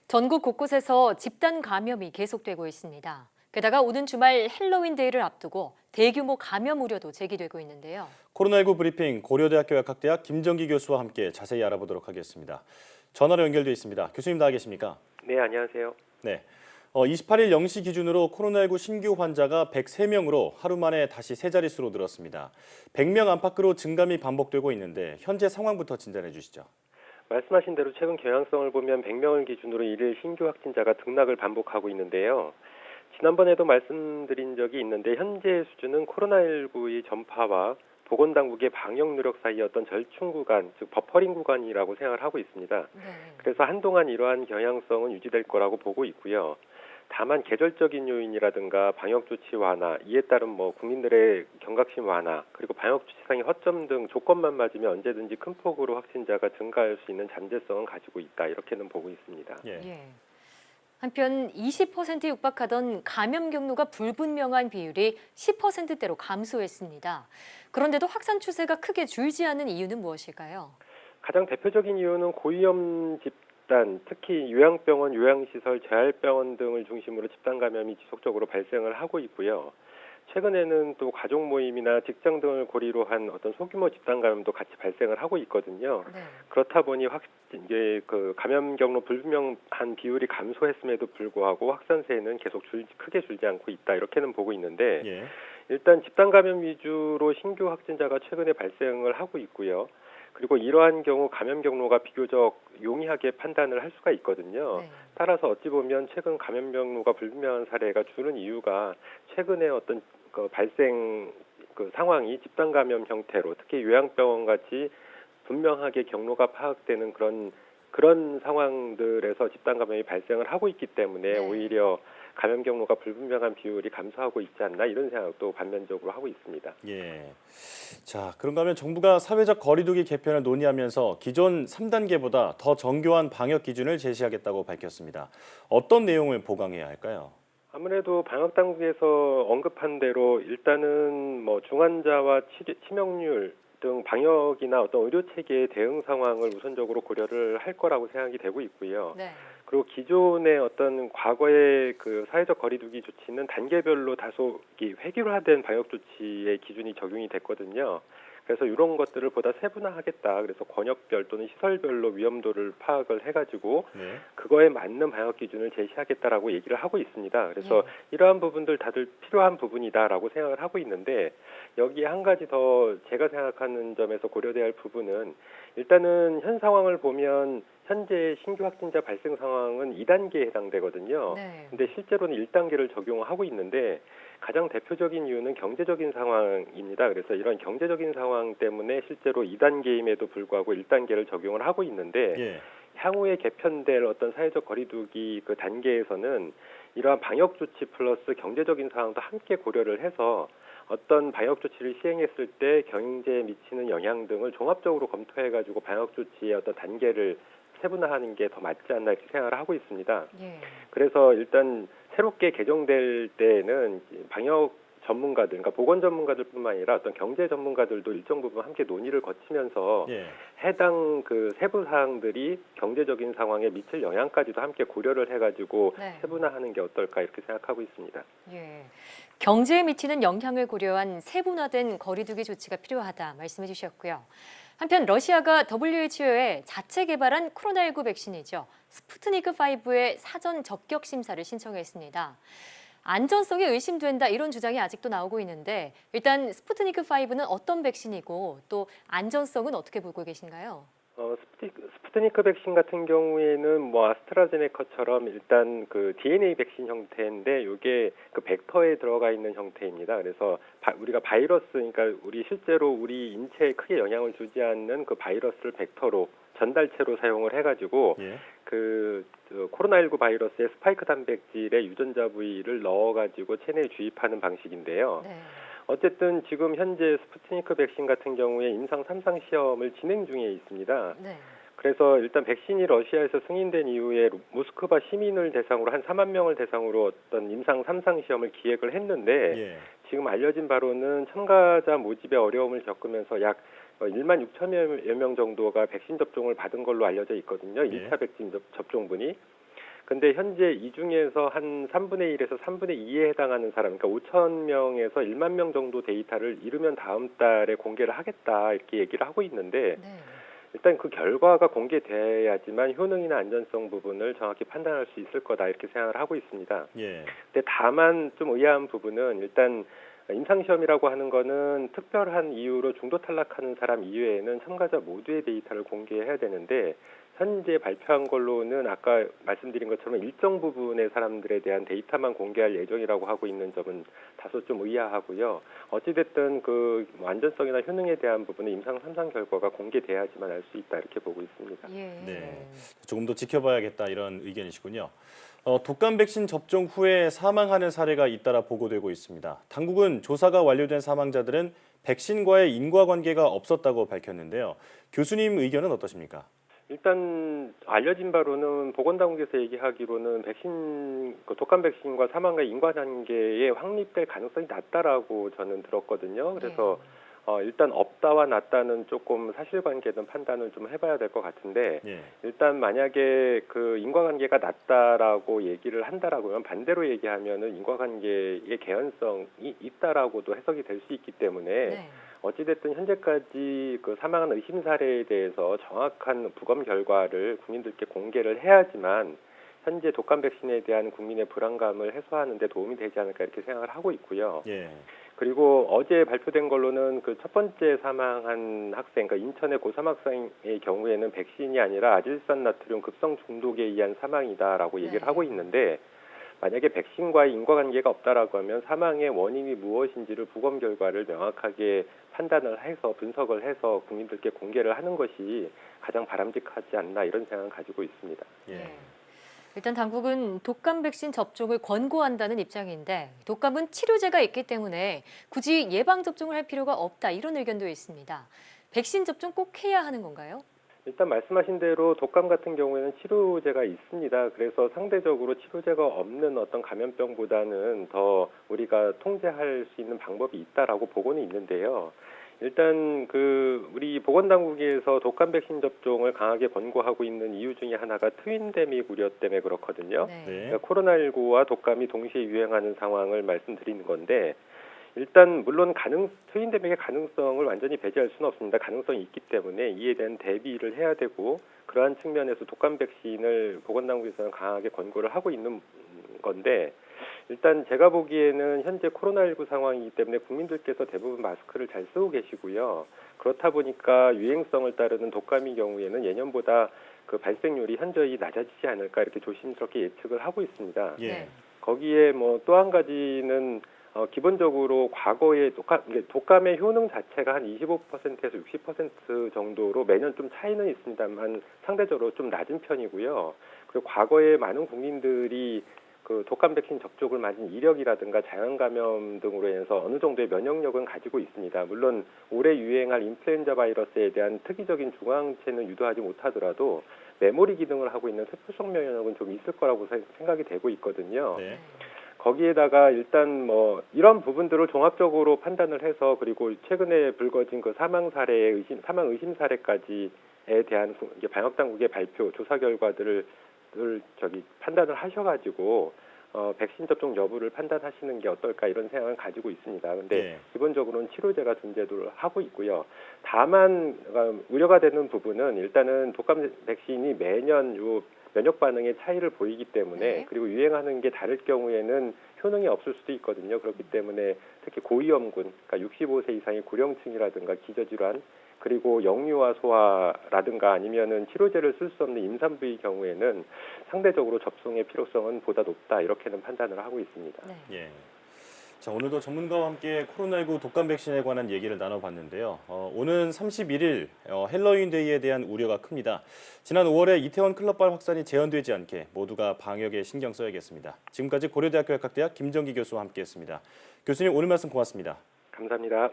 전국 곳곳에서 집단 감염이 계속되고 있습니다. 게다가 오는 주말 헬로윈 데이를 앞두고 대규모 감염 우려도 제기되고 있는데요. 코로나19 브리핑 고려대학교 약학대학 김정기 교수와 함께 자세히 알아보도록 하겠습니다. 전화로 연결돼 있습니다. 교수님 나와 계십니까? 네, 안녕하세요. 네. 28일 0시 기준으로 코로나19 신규 환자가 103명으로 하루 만에 다시 세 자릿수로 늘었습니다. 100명 안팎으로 증감이 반복되고 있는데 현재 상황부터 진단해 주시죠. 말씀하신 대로 최근 경향성을 보면 100명을 기준으로 일일 신규 확진자가 등락을 반복하고 있는데요. 지난번에도 말씀드린 적이 있는데 현재 수준은 코로나19의 전파와 보건당국의 방역 노력 사이 어떤 절충 구간, 즉 버퍼링 구간이라고 생각을 하고 있습니다. 네. 그래서 한동안 이러한 경향성은 유지될 거라고 보고 있고요. 다만 계절적인 요인이라든가 방역 조치 완화, 이에 따른 국민들의 경각심 완화, 그리고 방역 조치상의 허점 등 조건만 맞으면 언제든지 큰 폭으로 확진자가 증가할 수 있는 잠재성은 가지고 있다. 이렇게는 보고 있습니다. 예. 한편 20%에 육박하던 감염 경로가 불분명한 비율이 10%대로 감소했습니다. 그런데도 확산 추세가 크게 줄지 않는 이유는 무엇일까요? 가장 대표적인 이유는 고위험 집단, 특히 요양병원, 요양시설, 재활병원 등을 중심으로 집단 감염이 지속적으로 발생을 하고 있고요. 최근에는 또 가족 모임이나 직장 등을 고리로 한 어떤 소규모 집단 감염도 같이 발생을 하고 있거든요. 네. 그렇다 보니 이제 그 감염 경로 불분명한 비율이 감소했음에도 불구하고 확산세는 계속 크게 줄지 않고 있다. 이렇게는 보고 있는데 예. 일단 집단 감염 위주로 신규 확진자가 최근에 발생을 하고 있고요. 그리고 이러한 경우 감염 경로가 비교적 용이하게 판단을 할 수가 있거든요. 네. 따라서 어찌 보면 최근 감염 경로가 불분명한 사례가 줄은 이유가 최근에 어떤 그 발생 그 상황이 집단 감염 형태로 특히 요양병원 같이 분명하게 경로가 파악되는 그런 상황들에서 집단 감염이 발생을 하고 있기 때문에 네. 오히려 감염 경로가 불분명한 비율이 감소하고 있지 않나 이런 생각도 반면적으로 하고 있습니다. 예. 자, 그런가 하면 정부가 사회적 거리두기 개편을 논의하면서 기존 3단계보다 더 정교한 방역 기준을 제시하겠다고 밝혔습니다. 어떤 내용을 보강해야 할까요? 아무래도 방역 당국에서 언급한 대로 일단은 중환자와 치명률 등 방역이나 어떤 의료 체계의 대응 상황을 우선적으로 고려를 할 거라고 생각이 되고 있고요. 네. 그리고 기존의 어떤 과거의 그 사회적 거리두기 조치는 단계별로 다소 획일화된 방역 조치의 기준이 적용이 됐거든요. 그래서 이런 것들을 보다 세분화하겠다. 그래서 권역별 또는 시설별로 위험도를 파악을 해가지고 네. 그거에 맞는 방역 기준을 제시하겠다라고 얘기를 하고 있습니다. 그래서 이러한 부분들 다들 필요한 부분이다라고 생각을 하고 있는데 여기에 한 가지 더 제가 생각하는 점에서 고려돼야 할 부분은 일단은 현 상황을 보면 현재 신규 확진자 발생 상황은 2단계에 해당되거든요. 네. 근데 실제로는 1단계를 적용하고 있는데 가장 대표적인 이유는 경제적인 상황입니다. 그래서 이런 경제적인 상황 때문에 실제로 2단계임에도 불구하고 1단계를 적용을 하고 있는데 예. 향후에 개편될 어떤 사회적 거리두기 그 단계에서는 이러한 방역 조치 플러스 경제적인 상황도 함께 고려를 해서 어떤 방역 조치를 시행했을 때 경제에 미치는 영향 등을 종합적으로 검토해가지고 방역 조치의 어떤 단계를 세분화하는 게 더 맞지 않나 이렇게 생각을 하고 있습니다. 예. 그래서 일단 새롭게 개정될 때에는 방역 전문가들, 그러니까 보건 전문가들뿐만 아니라 어떤 경제 전문가들도 일정 부분 함께 논의를 거치면서 예. 해당 그 세부 사항들이 경제적인 상황에 미칠 영향까지도 함께 고려를 해가지고 네. 세분화하는 게 어떨까 이렇게 생각하고 있습니다. 예. 경제에 미치는 영향을 고려한 세분화된 거리두기 조치가 필요하다 말씀해 주셨고요. 한편 러시아가 WHO에 자체 개발한 코로나19 백신이죠. 스푸트니크5의 사전 적격 심사를 신청했습니다. 안전성이 의심된다 이런 주장이 아직도 나오고 있는데 일단 스푸트니크5는 어떤 백신이고 또 안전성은 어떻게 보고 계신가요? 스푸트니크 백신 같은 경우에는 아스트라제네카처럼 일단 그 DNA 백신 형태인데 이게 그 벡터에 들어가 있는 형태입니다. 그래서 우리가 바이러스, 그러니까 우리 실제로 우리 인체에 크게 영향을 주지 않는 그 바이러스를 벡터로 전달체로 사용을 해가지고 예. 코로나19 바이러스의 스파이크 단백질의 유전자 부위를 넣어가지고 체내에 주입하는 방식인데요. 네. 어쨌든 지금 현재 스푸트니크 백신 같은 경우에 임상 3상 시험을 진행 중에 있습니다. 네. 그래서 일단 백신이 러시아에서 승인된 이후에 모스크바 시민을 대상으로 한 4만 명을 대상으로 어떤 임상 3상 시험을 기획을 했는데 예. 지금 알려진 바로는 참가자 모집에 어려움을 겪으면서 약 1만 6천여 명 정도가 백신 접종을 받은 걸로 알려져 있거든요. 예. 1차 백신 접종분이. 근데 현재 이 중에서 한 3분의 1에서 3분의 2에 해당하는 사람, 그러니까 5천 명에서 1만 명 정도 데이터를 이르면 다음 달에 공개를 하겠다 이렇게 얘기를 하고 있는데 네. 일단 그 결과가 공개돼야지만 효능이나 안전성 부분을 정확히 판단할 수 있을 거다 이렇게 생각을 하고 있습니다. 예. 근데 다만 좀 의아한 부분은 일단 임상시험이라고 하는 거는 특별한 이유로 중도 탈락하는 사람 이외에는 참가자 모두의 데이터를 공개해야 되는데 현재 발표한 걸로는 아까 말씀드린 것처럼 일정 부분의 사람들에 대한 데이터만 공개할 예정이라고 하고 있는 점은 다소 좀 의아하고요. 어찌됐든 그 안전성이나 효능에 대한 부분은 임상 3상 결과가 공개돼야지만 알 수 있다 이렇게 보고 있습니다. 예. 네. 조금 더 지켜봐야겠다 이런 의견이시군요. 독감 백신 접종 후에 사망하는 사례가 잇따라 보고되고 있습니다. 당국은 조사가 완료된 사망자들은 백신과의 인과관계가 없었다고 밝혔는데요. 교수님 의견은 어떠십니까? 일단 알려진 바로는 보건당국에서 얘기하기로는 독감 백신과 사망과의 인과관계에 확립될 가능성이 낮다라고 저는 들었거든요. 그래서 일단 없다와 낮다는 조금 사실관계는 판단을 좀 해봐야 될 것 같은데 예. 일단 만약에 그 인과관계가 낮다라고 얘기를 한다라고면 반대로 얘기하면은 인과관계의 개연성이 있다라고도 해석이 될 수 있기 때문에 네. 어찌됐든 현재까지 그 사망한 의심 사례에 대해서 정확한 부검 결과를 국민들께 공개를 해야지만 현재 독감 백신에 대한 국민의 불안감을 해소하는 데 도움이 되지 않을까 이렇게 생각을 하고 있고요. 예. 그리고 어제 발표된 걸로는 그 첫 번째 사망한 학생, 그러니까 인천의 고3 학생의 경우에는 백신이 아니라 아질산 나트륨 급성 중독에 의한 사망이다라고 얘기를 네. 하고 있는데 만약에 백신과의 인과관계가 없다라고 하면 사망의 원인이 무엇인지를 부검 결과를 명확하게 판단을 해서 분석을 해서 국민들께 공개를 하는 것이 가장 바람직하지 않나 이런 생각을 가지고 있습니다. 예. 일단 당국은 독감 백신 접종을 권고한다는 입장인데 독감은 치료제가 있기 때문에 굳이 예방 접종을 할 필요가 없다 이런 의견도 있습니다. 백신 접종 꼭 해야 하는 건가요? 일단 말씀하신 대로 독감 같은 경우에는 치료제가 있습니다. 그래서 상대적으로 치료제가 없는 어떤 감염병보다는 더 우리가 통제할 수 있는 방법이 있다라고 보고는 있는데요. 일단 그 우리 보건당국에서 독감 백신 접종을 강하게 권고하고 있는 이유 중에 하나가 트윈데믹 우려 때문에 그렇거든요. 네. 네. 그러니까 코로나19와 독감이 동시에 유행하는 상황을 말씀드리는 건데 일단 물론 트윈데믹의 가능성을 완전히 배제할 수는 없습니다. 가능성이 있기 때문에 이에 대한 대비를 해야 되고 그러한 측면에서 독감 백신을 보건당국에서는 강하게 권고를 하고 있는 건데 일단 제가 보기에는 현재 코로나19 상황이기 때문에 국민들께서 대부분 마스크를 잘 쓰고 계시고요. 그렇다 보니까 유행성을 따르는 독감의 경우에는 예년보다 그 발생률이 현저히 낮아지지 않을까 이렇게 조심스럽게 예측을 하고 있습니다. 예. 거기에 뭐 또 한 가지는 기본적으로 과거에 독감의 효능 자체가 한 25%에서 60% 정도로 매년 좀 차이는 있습니다만 상대적으로 좀 낮은 편이고요. 그리고 과거에 많은 국민들이 그 독감 백신 접종을 맞은 이력이라든가 자연 감염 등으로 인해서 어느 정도의 면역력은 가지고 있습니다. 물론 올해 유행할 인플루엔자 바이러스에 대한 특이적인 중화항체는 유도하지 못하더라도 메모리 기능을 하고 있는 세포성 면역력은 좀 있을 거라고 생각이 되고 있거든요. 네. 거기에다가 일단 뭐 이런 부분들을 종합적으로 판단을 해서 그리고 최근에 불거진 그 사망 의심 사례까지에 대한 이제 방역 당국의 발표 조사 결과들을 판단을 하셔가지고 백신 접종 여부를 판단하시는 게 어떨까 이런 생각을 가지고 있습니다. 근데 예. 기본적으로는 치료제가 존재를 하고 있고요. 다만 우려가 되는 부분은 일단은 독감 백신이 매년 요 면역 반응의 차이를 보이기 때문에 네. 그리고 유행하는 게 다를 경우에는 효능이 없을 수도 있거든요. 그렇기 때문에 특히 고위험군, 그러니까 65세 이상의 고령층이라든가 기저질환 그리고 영유아 소아라든가 아니면은 치료제를 쓸 수 없는 임산부의 경우에는 상대적으로 접종의 필요성은 보다 높다 이렇게는 판단을 하고 있습니다. 네. 예. 자, 오늘도 전문가와 함께 코로나19 독감 백신에 관한 얘기를 나눠봤는데요. 오는 31일 헬로윈 데이에 대한 우려가 큽니다. 지난 5월에 이태원 클럽발 확산이 재현되지 않게 모두가 방역에 신경 써야겠습니다. 지금까지 고려대학교 약학대학 김정기 교수와 함께했습니다. 교수님 오늘 말씀 고맙습니다. 감사합니다.